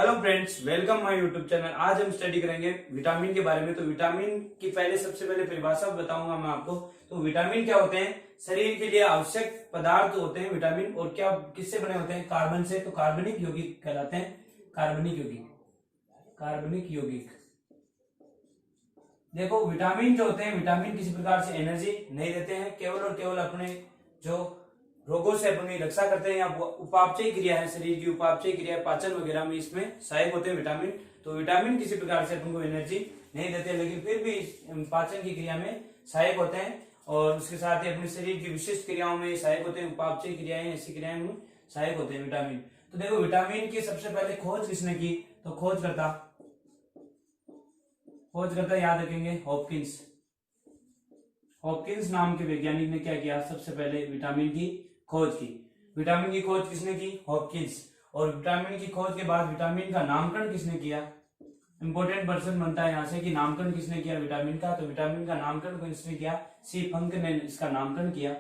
Hello friends, welcome my YouTube channel. आज हम study करेंगे विटामिन के बारे में। तो विटामिन की सबसे पहले परिभाषा बताऊंगा मैं आपको। तो विटामिन क्या होते हैं? शरीर के लिए आवश्यक पदार्थ होते हैं विटामिन। और क्या किससे बने होते हैं? कार्बन से। तो कार्बनिक यौगिक कहलाते हैं। कार्बनिक यौगिक, कार्बनिक यौगिक। देखो, विटामिन जो होते हैं, विटामिन किसी प्रकार से एनर्जी नहीं देते हैं, केवल और केवल अपने जो रोगों से अपनी रक्षा करते हैं या उपापचय क्रिया है, शरीर की उपापचय क्रिया, पाचन वगैरह में इसमें सहायक होते हैं विटामिन। तो विटामिन किसी प्रकार से अपन को एनर्जी नहीं देते, लेकिन फिर भी पाचन की क्रिया में सहायक होते हैं। और उसके साथ ही अपने शरीर की विशिष्ट क्रियाओं में सहायक होते हैं। उपापचय क्रियाएं, ऐसी क्रियाएं में सहायक होते हैं विटामिन। तो देखो, विटामिन की सबसे पहले खोज किसने की? तो खोजकर्ता याद रखेंगे, हॉपकिंस। हॉपकिंस नाम के वैज्ञानिक ने क्या किया? सबसे पहले विटामिन की खोज की। विटामिन की खोज किसने की? हॉपकिंस। और विटामिन की खोज के बाद विटामिन का नामकरण किसने किया? इंपॉर्टेंट पर्सन बनता है यहाँ से कि नामकरण किसने किया विटामिन का? तो विटामिन का नामकरण किसने किया? सी फंक ने इसका नामकरण किया।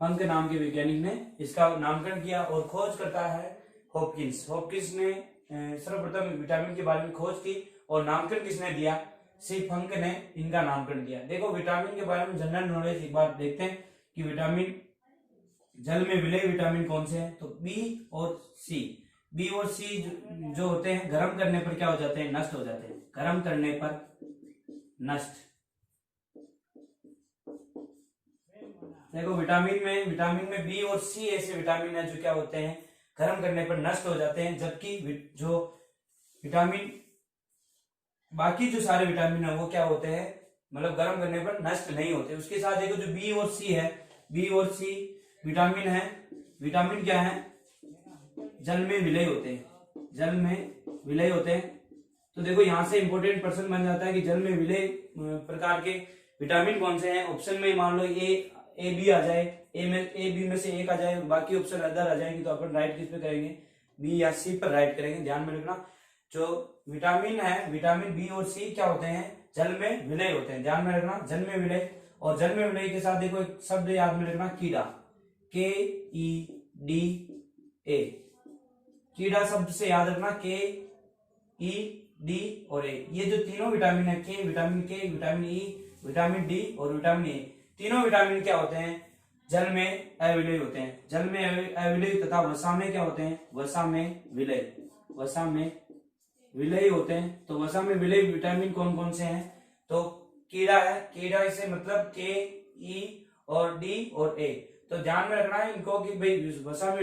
फंक नाम के वैज्ञानिक ने इसका नामकरण किया। और खोज करता है हॉपकिंस। हॉपकिंस ने सर्वप्रथम विटामिन के बारे में खोज की और नामकरण किसने दिया? सी फंक ने इनका नामकरण किया। देखो, विटामिन के बारे में जनरल नॉलेज एक बार देखते हैं कि विटामिन, जल में विलय विटामिन कौन से हैं? तो बी और सी। बी और सी जो होते हैं, गर्म करने पर क्या हो जाते हैं? नष्ट हो जाते हैं। गर्म करने पर नष्ट। देखो, विटामिन में बी और सी ऐसे विटामिन है जो क्या होते हैं? गर्म करने पर नष्ट हो जाते हैं। जबकि जो विटामिन, बाकी जो सारे विटामिन है वो क्या होते हैं? मतलब गर्म करने पर नष्ट नहीं होते। उसके साथ देखो, जो बी और सी है, बी और सी विटामिन है। विटामिन क्या है? जल में विलय होते हैं। जल में विलय होते हैं। तो देखो, यहां से इंपॉर्टेंट प्रश्न बन जाता है कि जल में विलय प्रकार के विटामिन कौन से हैं। ऑप्शन में मान लो ए बी आ जाए, ए बी में से एक आ जाए, बाकी ऑप्शन अदर आ जाएंगे, तो अपन राइट किस पे करेंगे? बी या सी पर राइट करेंगे। ध्यान में रखना, जो विटामिन है, विटामिन बी और सी क्या होते हैं? जल में विलय होते हैं। ध्यान में रखना, जल में विलय। और जल में विलय के साथ देखो एक शब्द याद में रखना, कीड़ा। KEDA। कीड़ा शब्द से याद रखना, KED और ए। ये जो तीनों विटामिन है, विटामिन के, विटामिन ई, विटामिन डी और विटामिन ए, तीनों विटामिन क्या होते हैं? जल में अविलय होते हैं। जल में अविलय तथा वसा में क्या होते हैं? वसा में विलय। वसा में विलय होते हैं। तो वसा में विलय विटामिन कौन कौन से हैं? तो कीड़ा है। कीड़ा से मतलब KE और डी और ए। तो ध्यान में रखना है इनको कि भाई वसा में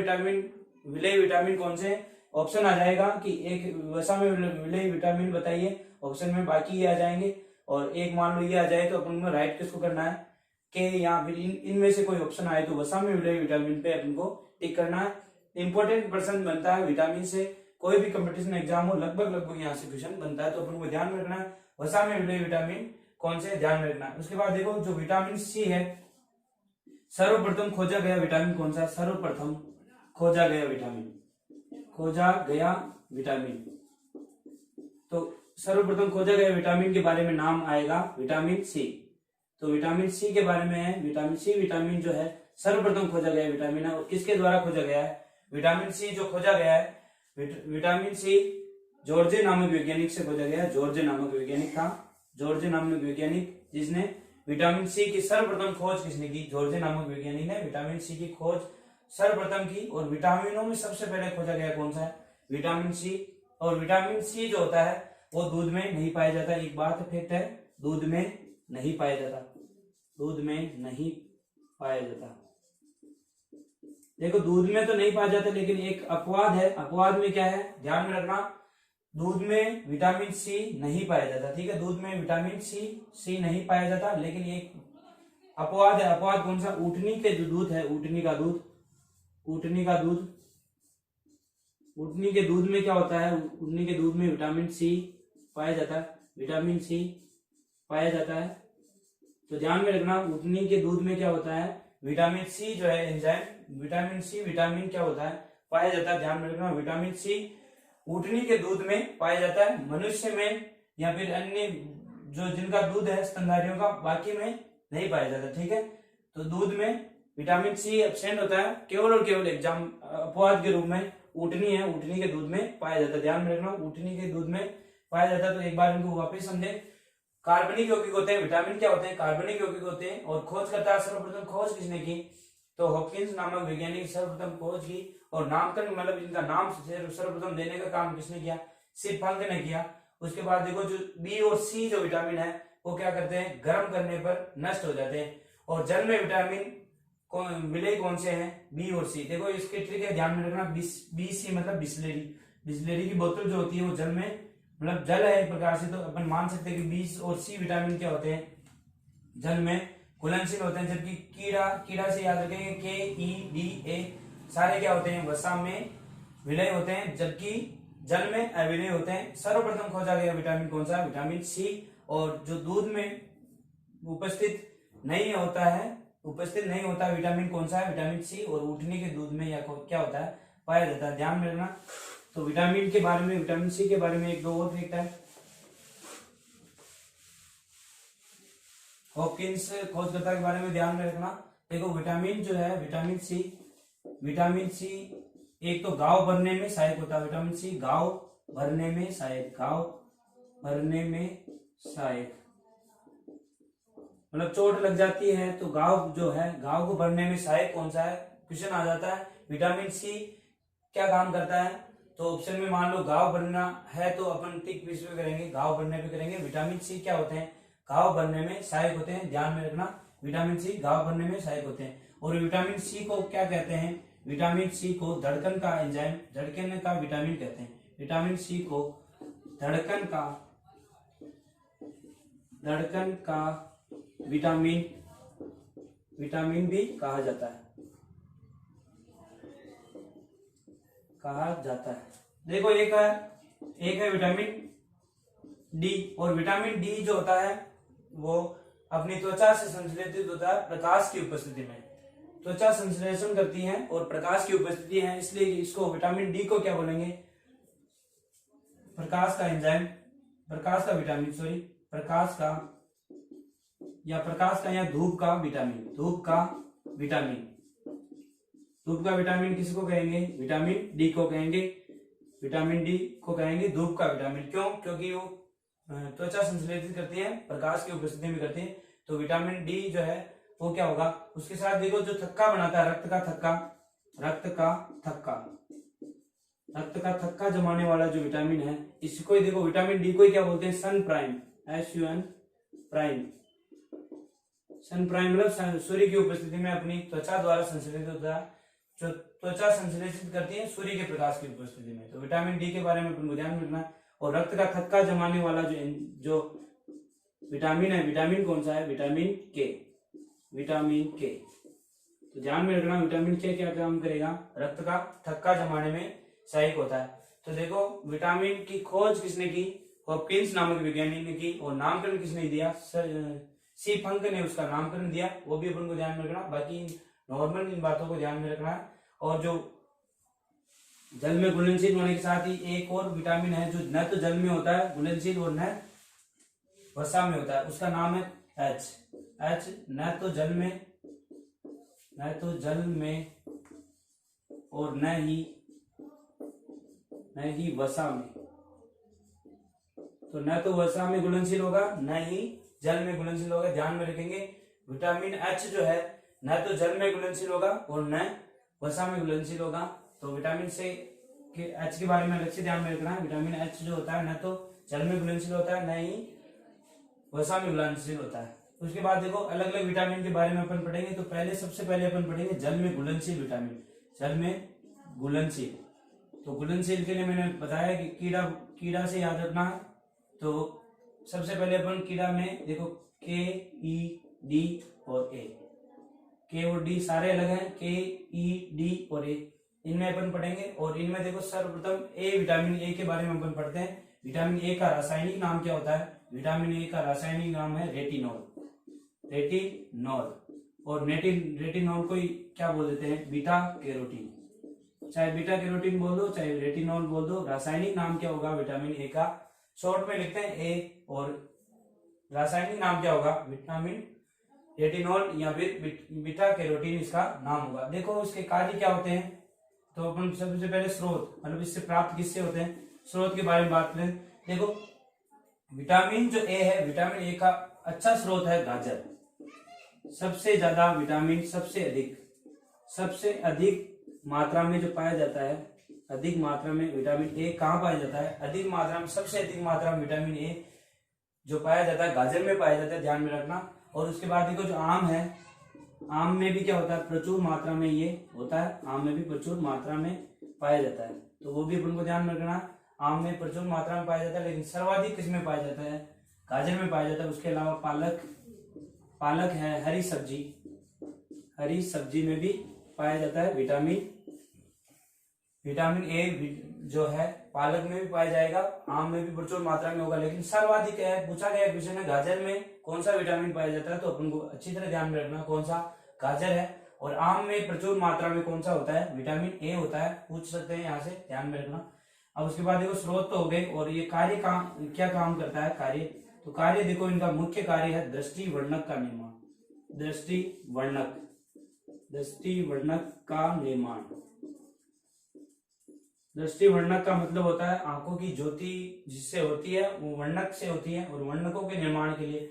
विलय विटामिन कौन से हैं। ऑप्शन आ जाएगा कि एक वसा में विलय विटामिन बताइए, ऑप्शन में बाकी ये आ जाएंगे। और एक मान लो ये आ जाए, तो अपन को राइट किसको करना है? के, या फिर इनमें से कोई ऑप्शन आए तो वसा में विलय विटामिन पे अपन को टिक करना है। इंपॉर्टेंट पर्सन बनता है विटामिन से। कोई भी कंपटीशन एग्जाम हो, लगभग यहाँ से क्वेश्चन बनता है। तो अपन को ध्यान में रखना है वसा में विलय विटामिन कौन से, ध्यान में रखना है। उसके बाद देखो, जो विटामिन सी है, सर्वप्रथम खोजा गया विटामिन कौन सा? सर्वप्रथम खोजा गया विटामिन तो सर्वप्रथम खोजा गया विटामिन के बारे में नाम आएगा विटामिन सी। तो विटामिन सी के बारे में है, विटामिन सी विटामिन जो है सर्वप्रथम खोजा गया विटामिन है। और किसके द्वारा खोजा गया है? विटामिन सी जो खोजा गया है, विटामिन सी जॉर्जे नामक वैज्ञानिक से खोजा गया। जॉर्जे नामक वैज्ञानिक था, जॉर्जे नामक वैज्ञानिक, जिसने विटामिन सी की सर्वप्रथम खोज किसने की? जॉर्जे नामक वैज्ञानिक ने विटामिन सी की खोज सर्वप्रथम की। और विटामिनों में सबसे पहले खोजा गया कौन सा है? Vitamin C. और विटामिन सी जो होता है वो दूध में नहीं पाया जाता। एक बात फैक्ट है, दूध में नहीं पाया जाता। दूध में नहीं पाया जाता। देखो, दूध में तो नहीं पाया जाता, लेकिन एक अपवाद है। अपवाद में क्या है? ध्यान में रखना, दूध में विटामिन सी नहीं पाया जाता। ठीक है, दूध में विटामिन सी नहीं पाया जाता, लेकिन एक अपवाद है। अपवाद कौन सा? ऊँटनी के जो दूध है, ऊँटनी का दूध, ऊँटनी का दूध, ऊँटनी के दूध में क्या होता है? ऊँटनी के दूध में विटामिन सी पाया जाता है। विटामिन सी पाया जाता है। तो ध्यान में रखना, ऊँटनी के दूध में क्या होता है? विटामिन सी जो है एंजाइम, विटामिन सी विटामिन क्या होता है? पाया जाता है। ध्यान में रखना, विटामिन सी ऊँटनी के दूध में पाया जाता है। मनुष्य में या फिर अन्य जो जिनका दूध है स्तनधारियों का, बाकी में नहीं पाया जाता। ठीक है, तो दूध में विटामिन सी एब्सेंट होता है केवल और केवल एग्जाम अपवाद के रूप में ऊँटनी है, ऊँटनी के दूध में पाया जाता है। ध्यान में रखना, ऊँटनी के दूध में पाया जाता है। तो एक बार इनको वापस समझे। कार्बनिक यौगिक होते हैं, विटामिन क्या होते हैं, कार्बनिक यौगिक होते हैं। और खोज करता है, सर्वप्रथम खोज किसने की, तो हॉपकिंस नामक वैज्ञानिक सर्वप्रथम खोज की। और नामकरण मतलब इनका नाम सर्वप्रथम देने का काम किसने किया, सिरफंक ने किया। उसके बाद देखो जो बी और सी जो विटामिन है वो क्या करते हैं, गर्म करने पर नष्ट हो जाते हैं। और जल में विटामिन मिले कौन से हैं, बी और सी। देखो इसके ट्रिक है, ध्यान में रखना। बी सी मतलब बिस्लेरी, बिस्लेरी की बोतल जो होती है वो जल में मतलब जल है एक प्रकार से, तो अपन मान सकते हैं कि बी और सी विटामिन क्या होते हैं, जल में घुलनशील होते हैं। जबकि कीड़ा से याद रखेंगे KEDA सारे क्या होते हैं, वसा में विलय होते हैं, जबकि जल में अविलय होते हैं। सर्वप्रथम खोजा गया विटामिन कौन सा, विटामिन सी। और जो दूध में उपस्थित नहीं होता विटामिन कौन सा है, विटामिन सी। और ऊँटनी के दूध में या क्या होता है, पाया जाता है। ध्यान में रखना। तो विटामिन के बारे में, विटामिन सी के बारे में एक दो और देखता है। हॉपकिंस खोजकर्ता के बारे में ध्यान में रखना। देखो विटामिन जो है, विटामिन सी एक तो घाव भरने में सहायक होता है। विटामिन सी घाव भरने में सहायक मतलब चोट लग जाती है तो घाव जो है, घाव को भरने में सहायक कौन सा है, क्वेश्चन आ जाता है। विटामिन सी क्या काम करता है, तो ऑप्शन में मान लो घाव भरना है तो अपन टिक किस पे करेंगे, घाव भरने पे करेंगे। विटामिन सी क्या होते हैं, घाव भरने में सहायक होते हैं। ध्यान में रखना, विटामिन सी घाव भरने में सहायक होते हैं। और विटामिन सी को क्या कहते हैं, विटामिन सी को धड़कन का एंजाइम, धड़कन का विटामिन कहते हैं। विटामिन सी को धड़कन का विटामिन भी कहा जाता है। देखो एक है विटामिन डी। और विटामिन डी जो होता है वो अपनी त्वचा से संश्लेषित होता है प्रकाश की उपस्थिति में। त्वचा संश्लेषण करती है और प्रकाश की उपस्थिति है, इसलिए इसको विटामिन डी को क्या बोलेंगे, प्रकाश का एंजाइम, प्रकाश का या धूप का विटामिन किसको कहेंगे, विटामिन डी को कहेंगे। विटामिन डी को कहेंगे धूप का विटामिन। क्यों, क्योंकि वो त्वचा संश्लेषित करती है, प्रकाश की उपस्थिति में करती है। तो विटामिन डी जो है वो क्या होगा। उसके साथ देखो जो थक्का बनाता है, रक्त का थक्का जमाने वाला जो विटामिन है, इसको ही देखो विटामिन डी को ही क्या बोलते हैं, सन प्राइम, SUN प्राइम। सन प्राइम मतलब सूर्य की उपस्थिति में अपनी त्वचा द्वारा संश्लेषित होता है, जो त्वचा संश्लेषित करती है सूर्य के प्रकाश की उपस्थिति में। तो विटामिन डी के बारे में अपन को ध्यान रखना। और रक्त का थक्का जमाने वाला जो विटामिन है, विटामिन कौन सा है, विटामिन के। तो ध्यान में रखना, विटामिन के क्या काम करेगा, रक्त का थक्का जमाने में सहायक होता है। तो देखो विटामिन की खोज किसने की, हॉपकिंस नामक वैज्ञानिक ने की। और नामकरण किसने दिया, सी फंक ने उसका नामकरण दिया। वो भी अपन को ध्यान में रखना। बाकी नॉर्मल इन बातों को ध्यान में रखना है। और जो जल में घुलनशील होने के साथ ही एक और विटामिन है जो न तो जल में होता है घुलनशील और न वसा में होता है, उसका नाम है H। न तो जल में और न ही वसा में। तो न तो वसा में घुलनशील होगा, न ही जल में घुलनशील होगा। ध्यान में रखेंगे विटामिन H जो है न तो जल में घुलनशील होगा और न वसा में घुलनशील होगा। तो विटामिन से H के बारे में अलग से ध्यान में रखना है। विटामिन H जो होता है न तो जल में घुलनशील होता है, न ही वसा में घुलनशील होता है। उसके बाद देखो अलग अलग विटामिन के बारे में अपन पढ़ेंगे। तो सबसे पहले अपन पढ़ेंगे जल में घुलनशील विटामिन, जल में घुलनशील। तो घुलनशील के लिए मैंने बताया कि कीड़ा से याद रखना है। तो सबसे पहले अपन कीड़ा में देखो KED और A, K और D सारे अलग हैं, KED और A इनमें अपन पढ़ेंगे। और इनमें देखो सर्वप्रथम विटामिन ए के बारे में अपन पढ़ते हैं। विटामिन ए का रासायनिक नाम क्या होता है, विटामिन ए का रासायनिक नाम है रेटिनॉल। और रेटिनॉल को क्या बोल देते हैं, बीटा कैरोटीन। चाहे बीटा कैरोटीन बोल दो चाहे रेटिनॉल बोल दो, रासायनिक नाम क्या होगा विटामिन ए का, शॉर्ट में लिखते हैं ए। और रासायनिक नाम क्या होगा, विटामिन रेटिनॉल या फिर बीटा कैरोटीन इसका नाम होगा। देखो इसके कार्य क्या होते हैं, तो अपन सबसे पहले स्रोत मतलब इससे प्राप्त किससे होते हैं, स्रोत के बारे में बात करें। देखो विटामिन जो ए है, विटामिन ए का अच्छा स्रोत है गाजर। सबसे ज्यादा विटामिन सबसे अधिक मात्रा में जो पाया जाता है, अधिक मात्रा में विटामिन ए कहाँ पाया जाता है, अधिक मात्रा में, सबसे अधिक मात्रा में विटामिन ए जो पाया जाता है गाजर में पाया जाता है, ध्यान में रखना। और उसके बाद देखो जो आम है, आम में भी क्या होता है, प्रचुर मात्रा में ये होता है, आम में भी प्रचुर मात्रा में पाया जाता है, तो वो भी अपन को ध्यान में रखना। आम में प्रचुर मात्रा में पाया जाता है, लेकिन सर्वाधिक किसमें पाया जाता है, गाजर में पाया जाता है। उसके अलावा पालक है, हरी सब्जी में भी पाया जाता है विटामिन ए जो है पालक में भी पाया जाएगा, आम में भी प्रचुर मात्रा में होगा, लेकिन सर्वाधिक है पूछा गया क्वेश्चन है गाजर में कौन सा विटामिन पाया जाता है, तो अपन को अच्छी तरह ध्यान में रखना कौन सा, गाजर है। और आम में प्रचुर मात्रा में कौन सा होता है, विटामिन ए होता है, पूछ सकते हैं यहाँ से, ध्यान में रखना। अब उसके बाद देखो स्रोत तो हो गए, और ये कार्य क्या काम करता है, कार्य, तो कार्य देखो इनका मुख्य कार्य है दृष्टि वर्णक का निर्माण, दृष्टि वर्णक का निर्माण। दृष्टि वर्णक का मतलब होता है आंखों की ज्योति जिससे होती है वो वर्णक से होती है, और वर्णकों के निर्माण के लिए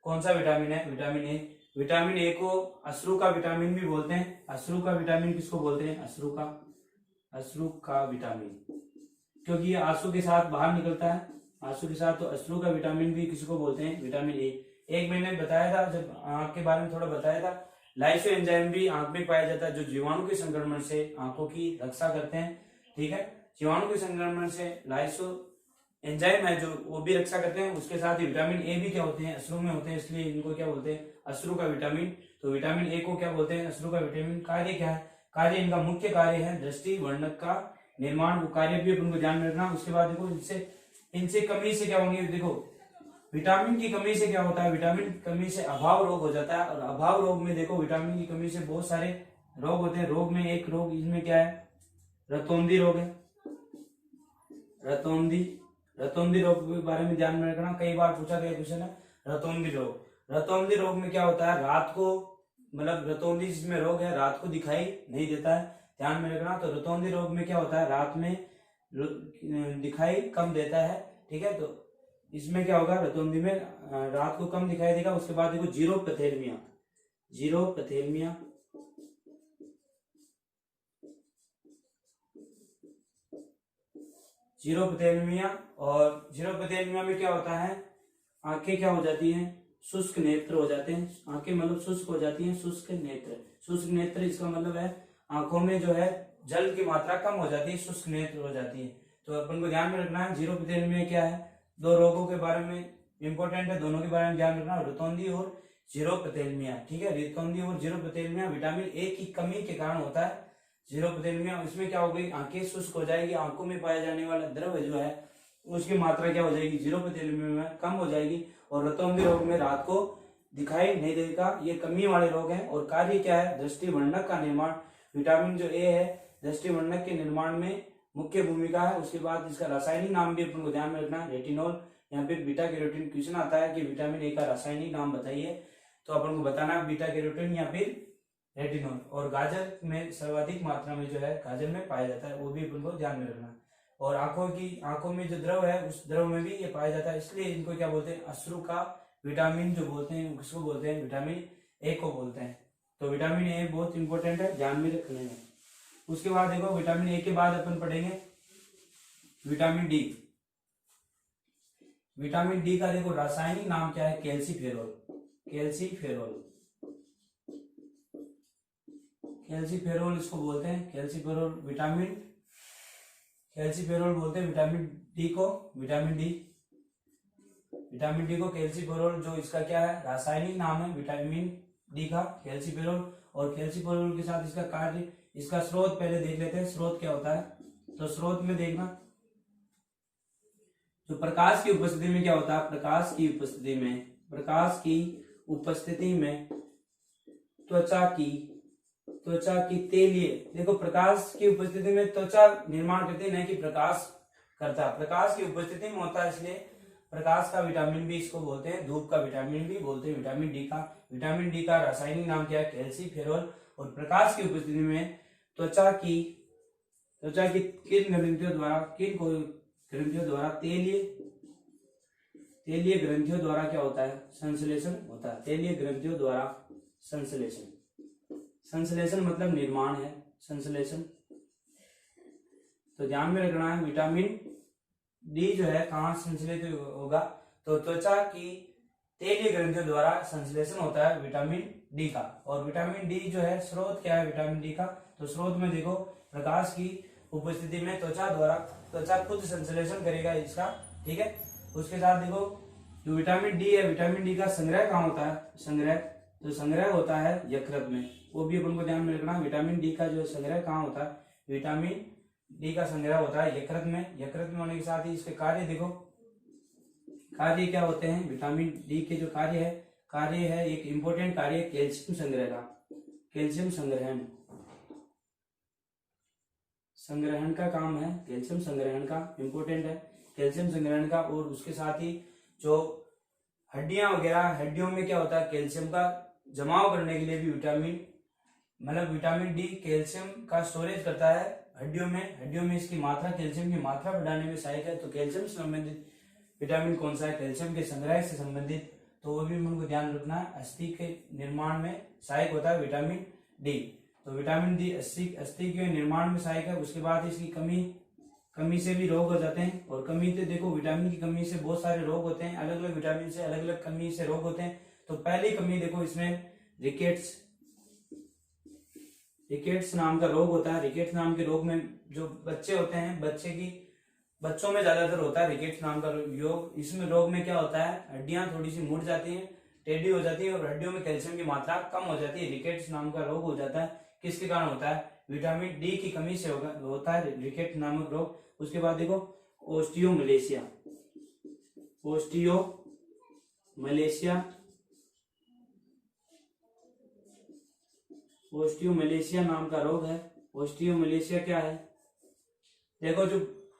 कौन सा विटामिन है, विटामिन ए। विटामिन ए को अश्रु का विटामिन भी बोलते हैं। अश्रु का विटामिन किसको बोलते हैं, अश्रु का विटामिन, क्योंकि ये आंसू के साथ बाहर निकलता है, आंसू के साथ, तो अश्रु का विटामिन भी किसको बोलते हैं, विटामिन ए। एक मैंने बताया था जब आंख के बारे में थोड़ा बताया था, लाइसो एंजाइम भी आंख में पाया जाता है, जो जीवाणु के संक्रमण से आंखों की रक्षा करते हैं, ठीक है। जीवाणु के संक्रमण से लाइसो एंजाइम है जो वो भी रक्षा करते हैं। उसके साथ ही विटामिन ए भी क्या होते हैं, अश्रु में होते हैं, इसलिए इनको क्या बोलते हैं, अश्रु का विटामिन। तो विटामिन ए को क्या बोलते हैं, अश्रु का विटामिन। कार्य क्या है, कार्य इनका मुख्य कार्य है दृष्टि वर्णक का निर्माण, वो कार्य भी अपन को ध्यान में रखना। उसके बाद देखो इनसे कमी से क्या होंगे, देखो विटामिन की कमी से क्या होता है, विटामिन की कमी से अभाव रोग हो जाता है, और अभाव रोग में देखो विटामिन की कमी से बहुत सारे रोग होते हैं। रोग में एक रोग इनमें क्या है, रतौंधी रोग है, रतौंधी रोग के बारे में ध्यान में रखना, कई बार पूछा गया क्वेश्चन है रतौंधी रोग में क्या होता है, रात को, मतलब रतौंधी जिसमें रोग है रात को दिखाई नहीं देता है, ध्यान में रखना। तो रतौंधी रोग में क्या होता है, रात में दिखाई कम देता है, ठीक है। तो इसमें क्या होगा, रतौंधी में रात को कम दिखाई देगा। उसके बाद देखो जीरोपथेलमिया और जीरोपथेलमिया में क्या होता है, आंखें क्या हो जाती हैं, शुष्क नेत्र हो जाते हैं, आंखें मतलब शुष्क हो जाती हैं, शुष्क नेत्र इसका मतलब है आंखों में जो है जल की मात्रा कम हो जाती है, शुष्क नेत्र हो जाती है। तो अपन को ध्यान में रखना है जीरोपथेलमिया क्या है, दो रोगों के बारे में इंपॉर्टेंट है, दोनों के बारे में ध्यान रखना, रतौंधी और जीरोपथेलमिया, ठीक है। रतौंधी और जीरोपथेलमिया विटामिन ए की कमी के कारण होता है जीरोपथेलमिया। इसमें क्या हो गई, आंखें शुष्क हो जाएगी, आंखों में पाया जाने वाला द्रव्य जो है उसकी मात्रा क्या हो जाएगी, जीरोपथेलमिया में कम हो जाएगी, और रतौंधी रोग में रात को दिखाई नहीं देगा, ये कमी वाले रोग हैं। और कार्य क्या है, दृष्टि वर्णक का निर्माण। विटामिन जो ए है दृष्टि वर्णक के निर्माण में मुख्य भूमिका है। उसके बाद इसका रासायनिक नाम भी अपन को ध्यान में रखना है, रेटिनॉल या फिर बीटा कैरोटीन। क्वेश्चन आता है कि विटामिन ए का रासायनिक नाम बताइए, तो अपन को बताना है बीटा कैरोटीन या फिर रेटिनॉल। और गाजर में सर्वाधिक मात्रा में जो है गाजर में पाया जाता है, वो भी अपन को ध्यान में रखना है। और आंखों में जो द्रव है उस द्रव में भी ये पाया जाता है, इसलिए इनको क्या बोलते हैं, अश्रु का विटामिन जो बोलते हैं, किसको बोलते हैं, विटामिन ए को बोलते हैं। तो विटामिन ए बहुत इंपॉर्टेंट है, ध्यान में रखने में। उसके बाद देखो विटामिन ए के बाद अपन पढ़ेंगे विटामिन डी। विटामिन डी का देखो रासायनिक नाम क्या है, कैल्सीफेरोल इसको बोलते हैं, कैल्सीफेरोल बोलते हैं विटामिन डी को, विटामिन डी को कैल्सीफेरोल, जो इसका क्या है रासायनिक नाम है विटामिन डी का, कैल्सीफेरोल। और कैल्सीफेरोल के साथ इसका कार्य, इसका स्रोत पहले देख लेते हैं, स्रोत क्या होता है। तो स्रोत में देखना, तो प्रकाश की उपस्थिति में क्या होता है, प्रकाश की उपस्थिति में त्वचा की तेलीय, देखो प्रकाश की उपस्थिति में त्वचा निर्माण करती है, नहीं कि प्रकाश करता है, प्रकाश की उपस्थिति में होता है, इसलिए प्रकाश का विटामिन भी इसको बोलते हैं, धूप का विटामिन भी बोलते हैं विटामिन डी का रासायनिक नाम क्या है, कैल्सीफेरोल। और प्रकाश की उपस्थिति में त्वचा की त्वचा की किन ग्रंथियों द्वारा तेलीय ग्रंथियों द्वारा क्या होता है, संश्लेषण होता है। तेलीय ग्रंथियों द्वारा संश्लेषण मतलब निर्माण है, संश्लेषण। तो ध्यान में रखना है, विटामिन डी जो है कहाँ संश्लेषित होगा, तो त्वचा की तेलीय ग्रंथियों द्वारा संश्लेषण होता है विटामिन डी का। और विटामिन डी जो है स्रोत क्या है विटामिन डी का, तो स्रोत में देखो प्रकाश की उपस्थिति में त्वचा खुद संश्लेषण करेगा इसका, ठीक है। उसके साथ देखो जो विटामिन डी है, विटामिन डी का संग्रह कहाँ होता है, संग्रह होता है यकृत में। वो भी अपन को ध्यान में रखना, विटामिन डी का जो संग्रह कहाँ होता है, विटामिन डी का संग्रह होता है यकृत में। यकृत में होने के साथ ही इसके कार्य देखो, कार्य क्या होते हैं, विटामिन डी के जो कार्य है एक इंपॉर्टेंट कार्य कैल्शियम संग्रह का, कैल्शियम संग्रहण का काम है, कैल्शियम संग्रहण का इंपॉर्टेंट है, कैल्शियम संग्रहण का। और उसके साथ ही जो हड्डियां वगैरह, हड्डियों में क्या होता है, कैल्शियम का जमाव करने के लिए भी विटामिन डी कैल्शियम का स्टोरेज करता है हड्डियों में इसकी मात्रा, कैल्शियम की मात्रा बढ़ाने में सहायक है। तो कैल्शियम से संबंधित विटामिन कौन सा है, कैल्शियम के संग्रह से संबंधित, तो वो भी हमको ध्यान रखना है। अस्थि के निर्माण में सहायक होता है विटामिन डी। तो विटामिन डी अस्थि के निर्माण में सहायक है। उसके बाद इसकी कमी से भी रोग हो जाते हैं। और कमी तो देखो, विटामिन की कमी से बहुत सारे रोग होते हैं, अलग अलग विटामिन से अलग अलग कमी से रोग होते हैं। तो पहली कमी देखो इसमें रिकेट्स नाम का रोग होता है। रिकेट्स नाम के रोग में जो बच्चे होते हैं, बच्चों में ज्यादातर होता है रिकेट्स नाम का रोग। इसमें रोग में क्या होता है, हड्डियां थोड़ी सी मुड़ जाती हैं, टेढ़ी हो जाती है और हड्डियों में कैल्शियम की मात्रा कम हो जाती है। रिकेट्स नाम का रोग हो जाता है, किसके कारण होता है, विटामिन डी की कमी से होता है रिकेट नामक रोग। उसके बाद देखो ओस्टियोमलेशिया नाम का रोग है। ओस्टियोमलेशिया क्या है, देखो जो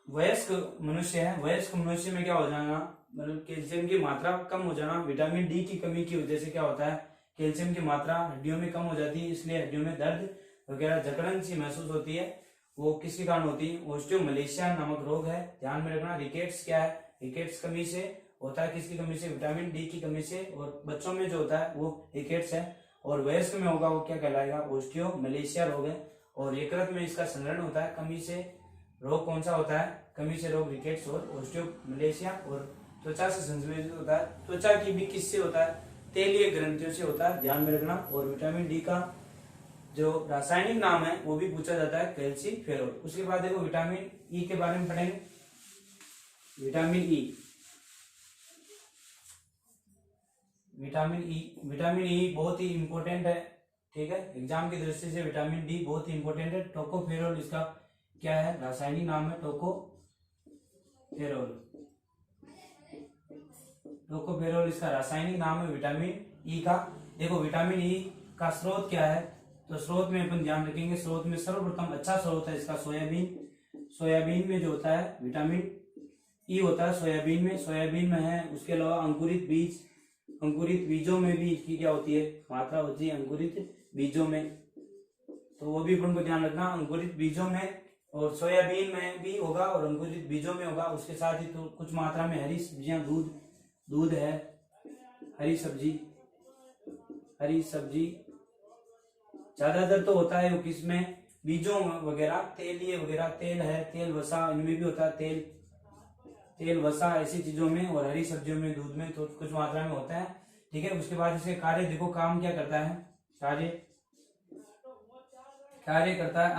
वयस्क मनुष्य में क्या हो जाना, मतलब कैल्शियम की मात्रा कम हो जाना। विटामिन डी की कमी की वजह से क्या होता है, कैल्शियम की मात्रा हड्डियों में कम हो जाती है, इसलिए हड्डियों में दर्द वगैरह जकड़न सी महसूस होती है। वो किसके कारण होती है, ओस्टियोमलेशिया नामक रोग है। ध्यान में रखना। रिकेट्स क्या है, रिकेट्स कमी से होता है, किसकी कमी से, विटामिन डी की कमी से। और बच्चों में जो होता है वो रिकेट्स है, और वयस्क में होगा वो क्या कहलाएगा, ओस्टियोमलेशिया रोग है। और यकृत में इसका संग्रहण होता है। कमी से रोग कौन सा होता है, कमी से रोग रिकेट्स और ओस्टियोमलेशिया। और त्वचा से संश्लेषित होता है। त्वचा की भी किससे होता है, तेलीय ग्रंथियों से होता है, ध्यान में रखना। और विटामिन डी का जो रासायनिक नाम है वो भी पूछा जाता है, कैल्सीफेरॉल। उसके बाद देखो विटामिन ई के बारे में पढ़ेंगे। विटामिन ई बहुत ही इंपॉर्टेंट है, ठीक है। एग्जाम की दृष्टि से विटामिन डी बहुत ही इंपॉर्टेंट है। टोकोफेरॉल इसका क्या है, रासायनिक नाम है, टोकोफेरॉल इसका रासायनिक नाम है विटामिन ई का। देखो विटामिन ई का स्रोत क्या है, तो स्रोत में अपन ध्यान रखेंगे। स्रोत में सर्वप्रथम अच्छा स्रोत है इसका सोयाबीन में जो होता है विटामिन ई होता है सोयाबीन में है। उसके अलावा अंकुरित बीजों में भी इसकी क्या होती है, मात्रा होती है अंकुरित बीजों में, तो वो भी अपन को ध्यान रखना। अंकुरित बीजों में और सोयाबीन में भी होगा और अंकुरित बीजों में होगा। उसके साथ ही तो कुछ मात्रा में हरी सब्जियां, दूध है, हरी सब्जी ज्यादातर तो होता है किसमें, बीजों वगैरह, तेल है, तेल वसा, इनमें भी होता है तेल वसा, ऐसी चीजों में। और हरी सब्जियों में, दूध में तो कुछ मात्रा में होता है, ठीक है। उसके बाद इसके कार्य देखो, काम क्या करता है, कार्य करता है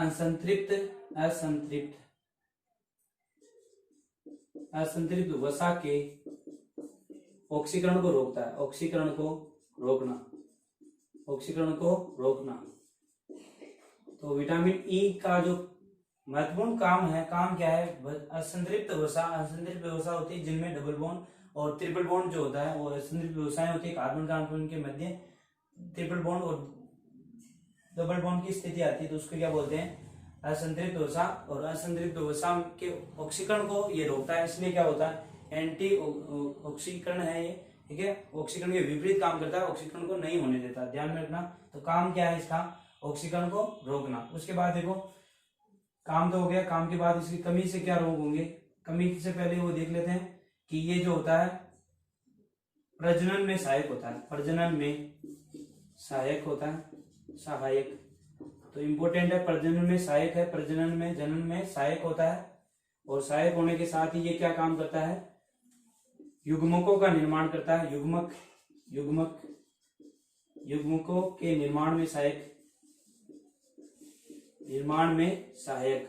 असंतृप्त वसा के ऑक्सीकरण को रोकता है, ऑक्सीकरण को रोकना। तो विटामिन ई का जो महत्वपूर्ण काम क्या है, असंतृप्त वसा होती है जिनमें डबल बॉन्ड और ट्रिपल बॉन्ड जो होता है, वो असंतृप्त वसाएं होती है, कार्बन के मध्य ट्रिपल बॉन्ड और डबल बॉन्ड की स्थिति आती है, तो उसको क्या बोलते हैं, असंतृप्त वसा। और असंतृप्त वसा के ऑक्सीकरण को ये रोकता है, इसलिए क्या होता है, एंटी ऑक्सीकरण है ये, ठीक है। ऑक्सीकरण के विपरीत काम करता है, ऑक्सीकरण को नहीं होने देता, ध्यान में रखना। तो काम क्या है इसका, ऑक्सीकरण को रोकना। उसके बाद देखो काम तो हो गया। काम के बाद इसकी कमी से क्या रोग होंगे, कमी से पहले वो देख लेते हैं कि ये जो होता है प्रजनन में सहायक होता है, प्रजनन में सहायक होता है, सहायक। तो इंपॉर्टेंट है, प्रजनन में सहायक है, प्रजनन में जनन में सहायक होता है। और सहायक होने के साथ ही ये क्या काम करता है, युग्मकों का निर्माण करता है, युग्मकों के निर्माण में सहायक, निर्माण में सहायक।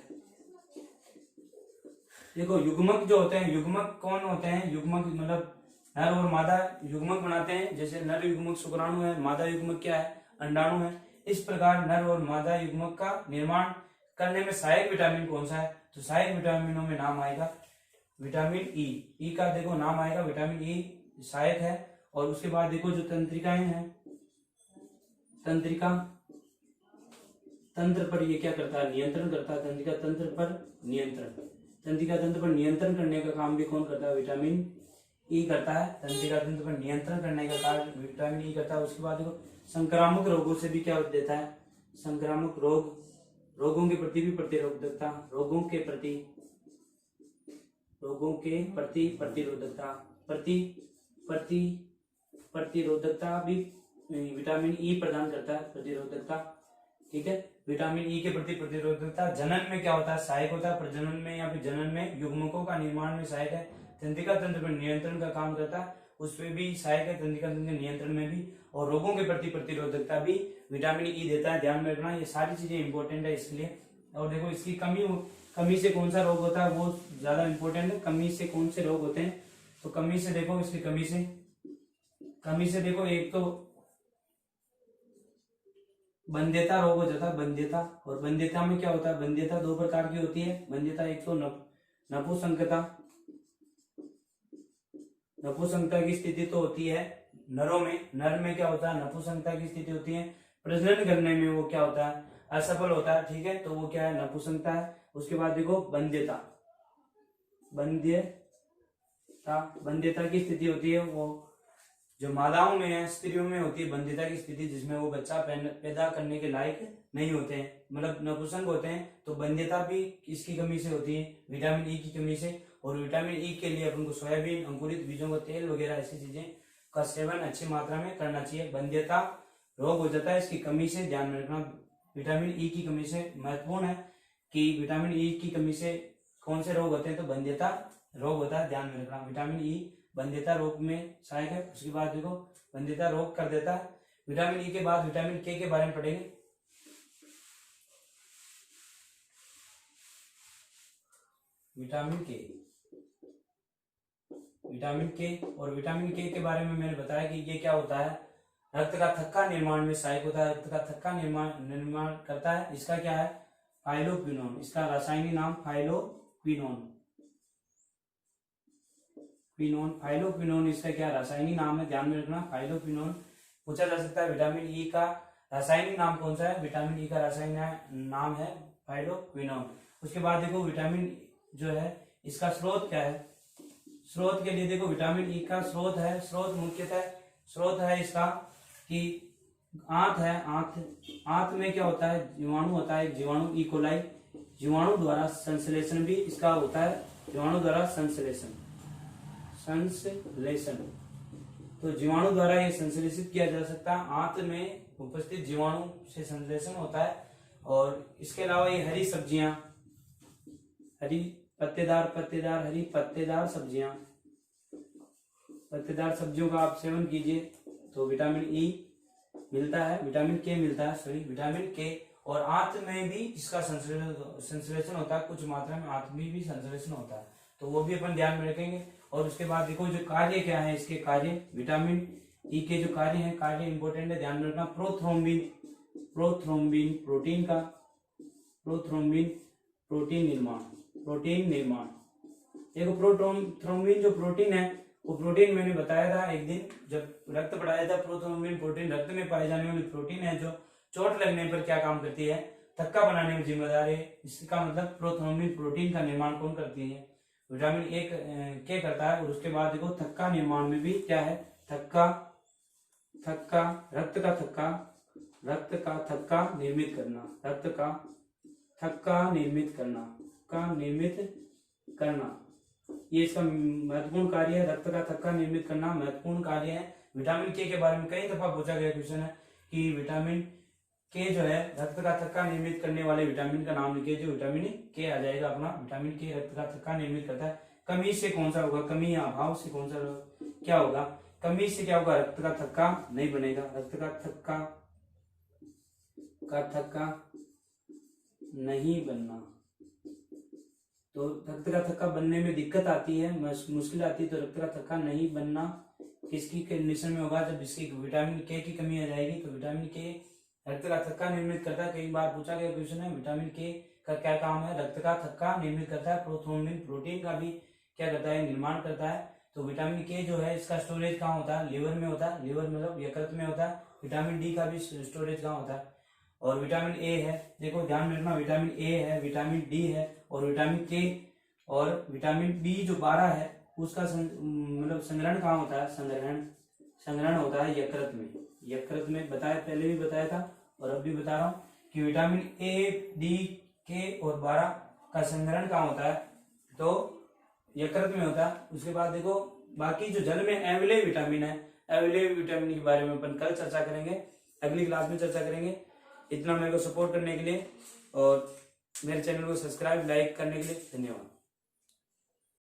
देखो युग्मक जो होते हैं, युग्मक कौन होते हैं, युग्मक मतलब नर और मादा युग्मक बनाते हैं। जैसे नर युग्मक शुक्राणु है, मादा युग्मक क्या है, अंडाणु है। इस प्रकार नर और मादा युग्मक का निर्माण करने में सहायक विटामिन कौन सा है, तो सहायक विटामिनों में नाम आएगा विटामिन ई का देखो नाम आएगा, विटामिन ई सहायक है। और उसके बाद देखो जो तंत्रिकाएं हैं, तंत्रिका तंत्र पर ये क्या करता है, नियंत्रण करता है, तंत्रिका तंत्र पर नियंत्रण, तंत्रिका तंत्र पर नियंत्रण करने का काम भी कौन करता है, विटामिन ई करता है। तंत्रिका तंत्र पर नियंत्रण करने का कार्य विटामिन ई करता है। उसके बाद देखो संक्रामक रोगों से भी क्या देता है, संक्रामक रोगों के प्रति भी प्रतिरोधकता, रोगों के प्रति प्रतिरोधकता, प्रतिरोधकता भी विटामिन ई प्रदान करता है, प्रतिरोधकता। ठीक है, विटामिन ई के प्रति प्रतिरोधकता। जनन में क्या होता है, सहायक होता है, प्रजनन में या फिर जनन में युग्मकों का निर्माण में सहायक है। तंत्रिका तंत्र पर नियंत्रण का काम करता है, उसमें भी सहायक है, तंत्रिका तंत्र के नियंत्रण में भी। और रोगों के प्रति प्रतिरोधकता भी विटामिन ई देता है, ध्यान में रखना, ये सारी चीजें इंपॉर्टेंट है इसके लिए। और देखो इसकी कमी से कौन सा रोग होता है वो ज्यादा इंपॉर्टेंट है। कमी से कौन से रोग होते हैं, तो कमी से देखो, इसकी कमी से देखो, एक तो बंध्यता रोग हो जाता है, बंध्यता। और बंध्यता में क्या होता है, बंध्यता दो प्रकार की होती है बंध्यता, एक तो नपुंसकता, नपुंसकता की स्थिति तो होती है नरों में, नर में क्या होता है, नपुंसकता की स्थिति होती है। प्रजनन करने में वो क्या होता है, असफल होता है। ठीक है, तो वो क्या है, नपुंसकता है। उसके बाद देखो बंध्यता, बंध्यता की स्थिति होती है, वो जो मादाओं में है, स्त्रियों में होती है बंध्यता की स्थिति, जिसमें वो बच्चा पैदा करने के लायक नहीं होते हैं, मतलब नपुंसक होते हैं। तो बंध्यता भी इसकी कमी से होती है, विटामिन ई की कमी से। और विटामिन ई के लिए अपन को सोयाबीन, अंकुरित बीजों का तेल वगैरह ऐसी चीजें का सेवन अच्छी मात्रा में करना चाहिए। बंध्यता रोग हो जाता है इसकी कमी से, ध्यान में रखना। विटामिन ई की कमी से महत्वपूर्ण है कि विटामिन ई की कमी से कौन से रोग होते हैं, तो बंध्यता रोग होता है, ध्यान में रखना। विटामिन ई बंध्यता रोग में सहायक है। उसके बाद देखो बंध्यता रोग कर देता है। विटामिन ई के बाद विटामिन के बारे में पढ़ेंगे। विटामिन के और विटामिन के बारे में मैंने बताया कि ये क्या होता है, रक्त का थक्का निर्माण में सहायक होता है, रक्त का थक्का निर्माण करता है। इसका क्या है, फाइलोक्विनोन, इसका रासायनिक नाम फाइलोक्विनोन इसका क्या रासायनिक नाम है, ध्यान में रखना, फाइलोक्विनोन। पूछा जा सकता है विटामिन ई का रासायनिक नाम कौन सा है, विटामिन ई का रासायनिक नाम है फाइलोक्विनोन। उसके बाद देखो विटामिन जो है इसका स्रोत क्या है, स्रोत के लिए देखो विटामिन ई का स्रोत है, स्रोत है इसका कि आंत है, आंत में क्या होता है, जीवाणु होता है, जीवाणु ई कोलाई, जीवाणु द्वारा संश्लेषण भी इसका होता है, जीवाणु द्वारा संश्लेषण। तो जीवाणु द्वारा ये संश्लेषित किया जा सकता है, आंत में उपस्थित जीवाणु से संश्लेषण होता है। और इसके अलावा ये हरी सब्जियां, हरी पत्तेदार सब्जियों का आप सेवन कीजिए तो विटामिन ई मिलता है, विटामिन के मिलता है, विटामिन के। और आंत में भी इसका संश्लेषण होता है, कुछ मात्रा में आंत में भी संश्लेषण होता है, तो वो भी अपन ध्यान में रखेंगे। और उसके बाद देखो जो कार्य क्या है, इसके कार्य, विटामिन ई के जो कार्य है, कार्य इंपॉर्टेंट है, ध्यान में रखना। प्रोटीन निर्माण। देखो प्रोथ्रोम्बिन जो प्रोटीन है, वो प्रोटीन मैंने बताया था एक दिन जब रक्त पढ़ाया था। प्रोथ्रोम्बिन प्रोटीन रक्त में पाई जाने वाली प्रोटीन है जो चोट लगने पर क्या काम करती है, थक्का बनाने में जिम्मेदार है। इसका मतलब प्रोथ्रोम्बिन प्रोटीन का निर्माण कौन करती है, विटामिन ए के करता है। और उसके बाद देखो थक्का निर्माण में भी क्या है, रक्त का थक्का निर्मित करना, रक्त का थक्का निर्मित करना, का निर्मित करना, ये इसका महत्वपूर्ण कार्य है। रक्त का थक्का निर्मित करना महत्वपूर्ण कार्य है। विटामिन के बारे में कई दफा पूछा गया क्वेश्चन है कि विटामिन के जो है रक्त का थक्का निर्मित करने वाले विटामिन का नाम लिखिए, जो विटामिन के आ जाएगा अपना। विटामिन के रक्त का थक्का निर्मित करता है। कमी से कौन सा होगा, कमी या अभाव से कौन सा क्या होगा, कमी से क्या होगा, रक्त का थक्का नहीं बनेगा, रक्त का थक्का नहीं बनना। तो रक्त का थक्का बनने में दिक्कत आती है, मुश्किल आती है, तो रक्त का थक्का नहीं बनना किसकी कंडीशन में होगा, जब इसकी विटामिन के की कमी आ जाएगी। तो विटामिन के रक्त का थक्का निर्मित करता है, कई बार पूछा गया क्वेश्चन है। विटामिन के का क्या काम है, रक्त का थक्का निर्मित करता है। प्रोथ्रोम्बिन प्रोटीन का भी क्या करता है, निर्माण करता है। तो विटामिन के जो है इसका स्टोरेज कहाँ होता है, लिवर में होता है, लिवर मतलब यकृत में होता है। विटामिन डी का भी स्टोरेज कहाँ होता है, और विटामिन ए है, देखो ध्यान रखना, विटामिन ए है, विटामिन डी है, और विटामिन के और विटामिन बी जो 12 है उसका मतलब संग्रहण कहाँ होता है, संग्रहण होता है यकृत में। यकृत में बताया, पहले भी बताया था और अब भी बता रहा हूँ कि विटामिन ए, डी, के और 12 का संग्रहण कहाँ होता है, तो यकृत में होता है। उसके बाद देखो बाकी जो जल में अम्लीय विटामिन है, अम्लीय विटामिन के बारे में अपन कल चर्चा करेंगे, अगली क्लास में चर्चा करेंगे। इतना मेरे को सपोर्ट करने के लिए और मेरे चैनल को सब्सक्राइब लाइक करने के लिए धन्यवाद।